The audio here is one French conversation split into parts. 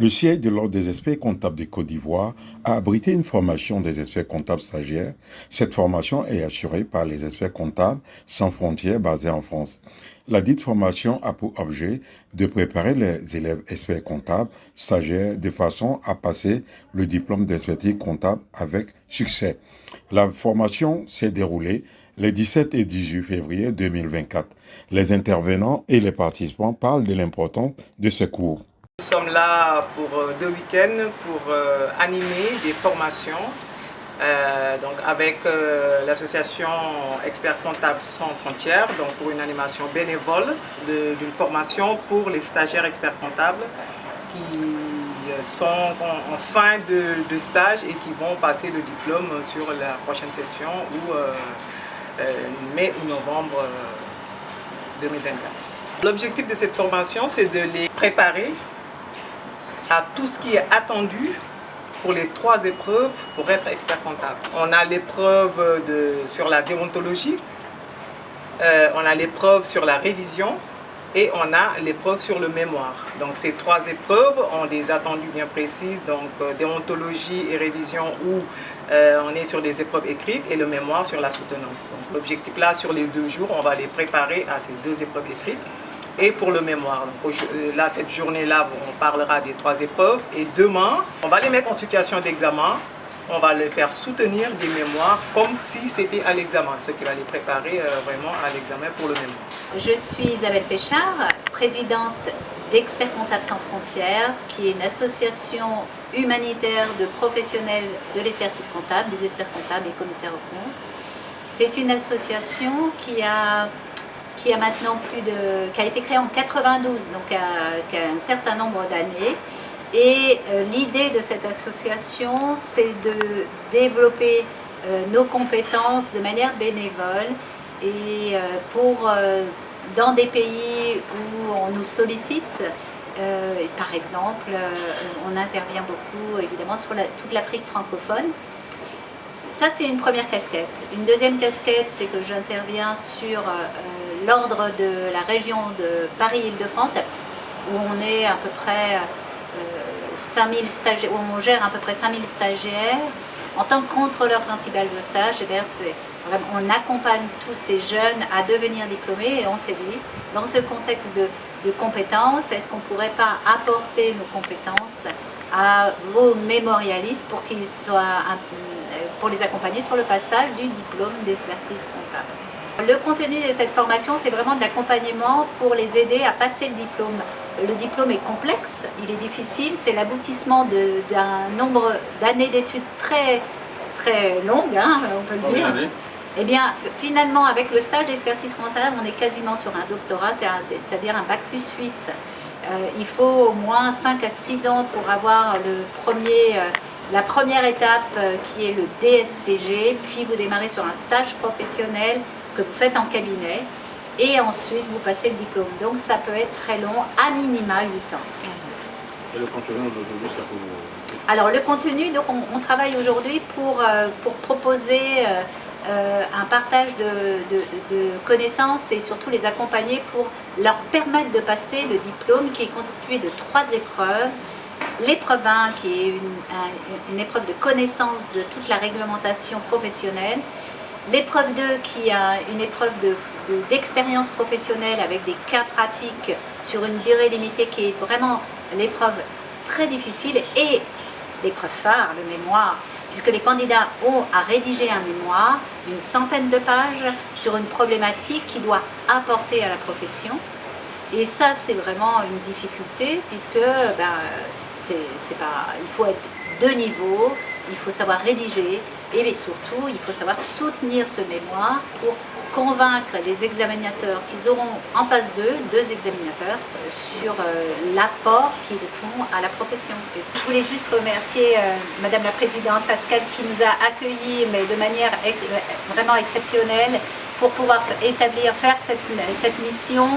Le siège de l'Ordre des experts comptables de Côte d'Ivoire a abrité une formation des experts comptables stagiaires. Cette formation est assurée par les experts comptables sans frontières basés en France. La dite formation a pour objet de préparer les élèves experts comptables stagiaires de façon à passer le diplôme d'expertise comptable avec succès. La formation s'est déroulée les 17 et 18 février 2024. Les intervenants et les participants parlent de l'importance de ce cours. Nous sommes là pour 2 week-ends pour animer des formations donc avec l'association Experts Comptables Sans Frontières, donc pour une animation bénévole d'une formation pour les stagiaires experts comptables qui sont en fin de stage et qui vont passer le diplôme sur la prochaine session ou mai ou novembre 2024. L'objectif de cette formation, c'est de les préparer à tout ce qui est attendu pour les 3 épreuves pour être expert comptable. On a l'épreuve sur la déontologie, on a l'épreuve sur la révision et on a l'épreuve sur le mémoire. Donc ces 3 épreuves ont des attendus bien précises, donc déontologie et révision où on est sur des épreuves écrites et le mémoire sur la soutenance. Donc l'objectif là, sur les 2 jours, on va les préparer à ces 2 épreuves écrites. Et pour le mémoire. Donc, là, cette journée-là, on parlera des 3 épreuves. Et demain, on va les mettre en situation d'examen. On va les faire soutenir des mémoires comme si c'était à l'examen, ce qui va les préparer vraiment à l'examen pour le mémoire. Je suis Isabelle Péchard, présidente d'Experts Comptables Sans Frontières, qui est une association humanitaire de professionnels de l'expertise comptable, des experts comptables et commissaires aux comptes. C'est une association qui a maintenant qui a été créée en 92, donc qui a un certain nombre d'années. Et l'idée de cette association, c'est de développer nos compétences de manière bénévole et dans des pays où on nous sollicite. Par exemple, on intervient beaucoup évidemment sur toute l'Afrique francophone. Ça, c'est une première casquette. Une deuxième casquette, c'est que j'interviens sur l'ordre de la région de Paris-Île-de-France, où on est à peu près 5000 stagiaires, où on gère à peu près 5000 stagiaires en tant que contrôleur principal de stage. C'est-à-dire on accompagne tous ces jeunes à devenir diplômés et on s'est dit, dans ce contexte de compétences, est-ce qu'on ne pourrait pas apporter nos compétences à vos mémorialistes pour qu'ils soient pour les accompagner sur le passage du diplôme d'expertise comptable. Le contenu de cette formation, c'est vraiment de l'accompagnement pour les aider à passer le diplôme. Le diplôme est complexe, il est difficile, c'est l'aboutissement d'un nombre d'années d'études très, très longues, hein, on peut le dire. Eh bien, finalement, avec le stage d'expertise comptable, on est quasiment sur un doctorat, c'est-à-dire un bac plus 8. Il faut au moins 5 à 6 ans pour avoir la première étape qui est le DSCG, puis vous démarrez sur un stage professionnel que vous faites en cabinet et ensuite vous passez le diplôme. Donc ça peut être très long, à minima 8 ans. Et le contenu d'aujourd'hui, ça peut... Alors le contenu, donc on travaille aujourd'hui pour proposer un partage de connaissances et surtout les accompagner pour leur permettre de passer le diplôme qui est constitué de 3 épreuves. L'épreuve 1 qui est une épreuve de connaissance de toute la réglementation professionnelle. L'épreuve 2 qui est une épreuve d'expérience professionnelle avec des cas pratiques sur une durée limitée qui est vraiment l'épreuve très difficile et l'épreuve phare, le mémoire, puisque les candidats ont à rédiger un mémoire d'une centaine de pages sur une problématique qui doit apporter à la profession. Et ça, c'est vraiment une difficulté puisque il faut être de niveau, il faut savoir rédiger et surtout, il faut savoir soutenir ce mémoire pour convaincre les examinateurs qu'ils auront en face d'eux, 2 examinateurs, sur l'apport qu'ils font à la profession. Je voulais juste remercier Madame la Présidente Pascal qui nous a accueillis mais de manière vraiment exceptionnelle pour pouvoir faire cette mission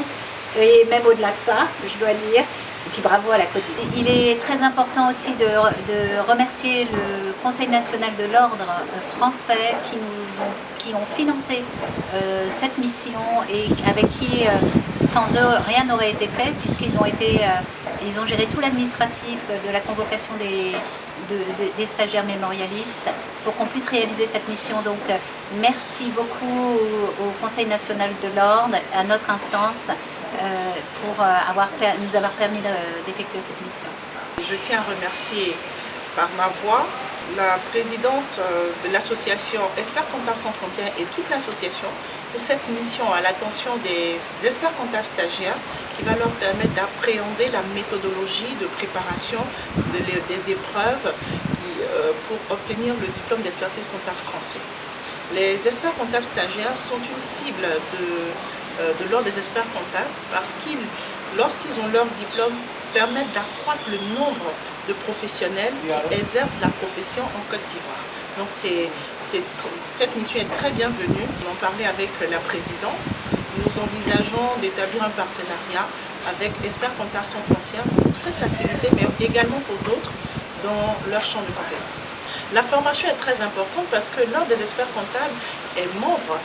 et même au-delà de ça, je dois dire. Et puis bravo à la Côte d'Ivoire. Il est très important aussi de remercier le Conseil national de l'ordre français qui ont financé cette mission et avec qui, sans eux, rien n'aurait été fait puisqu'ils ont géré tout l'administratif de la convocation des stagiaires mémorialistes pour qu'on puisse réaliser cette mission. Donc merci beaucoup au Conseil national de l'ordre, à notre instance, pour nous avoir permis d'effectuer cette mission. Je tiens à remercier par ma voix la présidente de l'association Experts Comptables Sans Frontières et toute l'association pour cette mission à l'attention des experts comptables stagiaires qui va leur permettre d'appréhender la méthodologie de préparation des épreuves pour obtenir le diplôme d'expertise comptable français. Les experts comptables stagiaires sont une cible de l'ordre des experts comptables parce qu'ils, lorsqu'ils ont leur diplôme, permettent d'accroître le nombre de professionnels qui exercent la profession en Côte d'Ivoire. Donc cette mission est très bienvenue. On en parlait avec la présidente. Nous envisageons d'établir un partenariat avec Experts Comptables Sans Frontières pour cette activité, mais également pour d'autres dans leur champ de compétences. La formation est très importante parce que l'Ordre des experts comptables est membre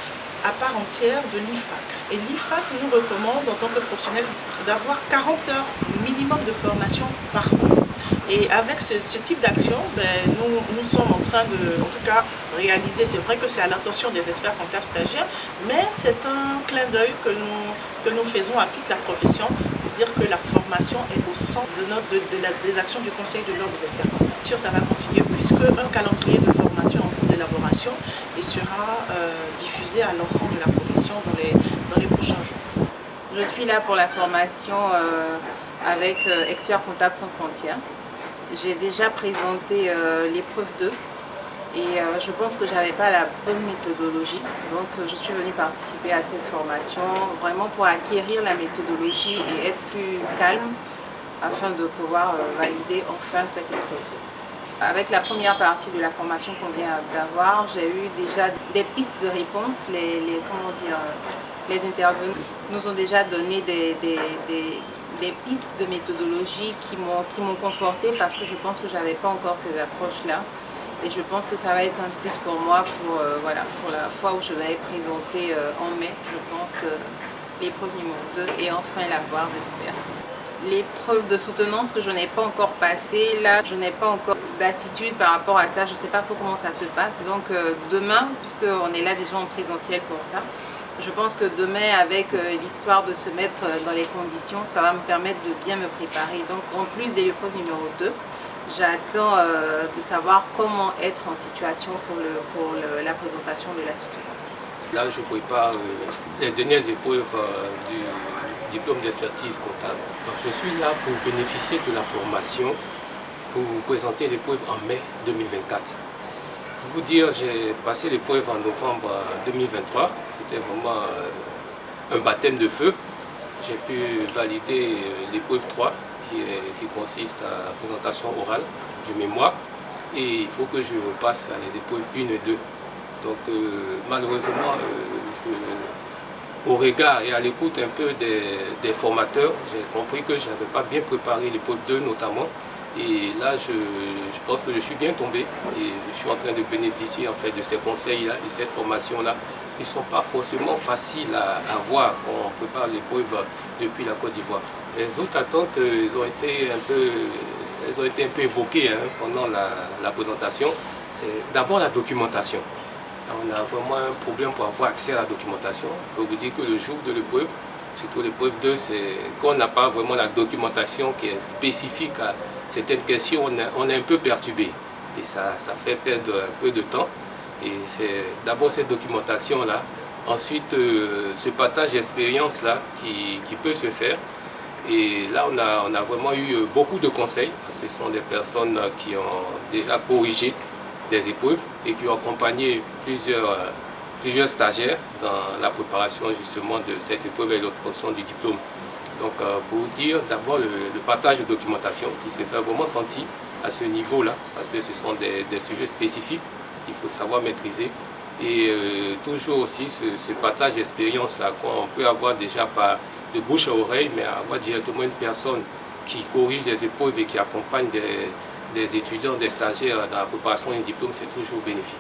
à part entière de l'IFAC. Et l'IFAC nous recommande en tant que professionnel d'avoir 40 heures minimum de formation par an. Et avec ce type d'action, nous sommes en train de, en tout cas, réaliser, c'est vrai que c'est à l'intention des experts comptables stagiaires, mais c'est un clin d'œil que nous faisons à toute la profession pour dire que la formation est au centre des actions du Conseil de l'ordre des experts comptables. Ça va continuer puisque un calendrier de formation en cours d'élaboration et sera diffusé à l'ensemble de la profession dans les prochains jours. Je suis là pour la formation avec Experts Comptables Sans Frontières. J'ai déjà présenté l'épreuve 2 et je pense que je n'avais pas la bonne méthodologie. Donc je suis venue participer à cette formation vraiment pour acquérir la méthodologie et être plus calme afin de pouvoir valider enfin cette épreuve. Avec la première partie de la formation qu'on vient d'avoir, j'ai eu déjà des pistes de réponse. Les intervenants nous ont déjà donné des pistes de méthodologie qui m'ont conforté parce que je pense que je n'avais pas encore ces approches-là. Et je pense que ça va être un plus pour moi pour la fois où je vais présenter en mai, je pense, l'épreuve numéro 2 et enfin l'avoir, j'espère. L'épreuve de soutenance que je n'ai pas encore passée, là, je n'ai pas encore d'attitude par rapport à ça, je ne sais pas trop comment ça se passe. Donc demain, puisqu'on est là déjà en présentiel pour ça, je pense que demain, avec l'histoire de se mettre dans les conditions, ça va me permettre de bien me préparer. Donc en plus de l'épreuve numéro 2, j'attends de savoir comment être en situation pour la présentation de la soutenance. Là, je prépare les dernières épreuves du diplôme d'expertise comptable. Donc, je suis là pour bénéficier de la formation pour vous présenter l'épreuve en mai 2024. Pour vous dire, j'ai passé l'épreuve en novembre 2023. C'était vraiment un baptême de feu. J'ai pu valider l'épreuve 3 qui consiste à la présentation orale du mémoire. Et il faut que je repasse à les épreuves 1 et 2. Donc malheureusement, au regard et à l'écoute un peu des formateurs, j'ai compris que je n'avais pas bien préparé l'épreuve 2 notamment. Et là, je pense que je suis bien tombé et je suis en train de bénéficier en fait de ces conseils-là et cette formation-là qui ne sont pas forcément faciles à avoir quand on prépare l'épreuve depuis la Côte d'Ivoire. Les autres attentes, elles ont été un peu évoquées pendant la présentation. C'est d'abord la documentation. On a vraiment un problème pour avoir accès à la documentation. Je peux vous dire que le jour de l'épreuve, surtout l'épreuve 2, c'est qu'on n'a pas vraiment la documentation qui est spécifique à certaines questions, on est un peu perturbé. Et ça fait perdre un peu de temps. Et c'est d'abord cette documentation-là. Ensuite, ce partage d'expérience-là qui peut se faire. Et là, on a vraiment eu beaucoup de conseils. Parce que ce sont des personnes qui ont déjà corrigé des épreuves et qui ont accompagné plusieurs stagiaires dans la préparation justement de cette épreuve et l'obtention du diplôme. Donc pour vous dire d'abord le partage de documentation qui se fait vraiment sentir à ce niveau-là parce que ce sont des sujets spécifiques qu'il faut savoir maîtriser et toujours aussi ce partage d'expérience qu'on peut avoir déjà par de bouche à oreille, mais avoir directement une personne qui corrige les épreuves et qui accompagne des étudiants, des stagiaires dans la préparation d'un diplôme, c'est toujours bénéfique.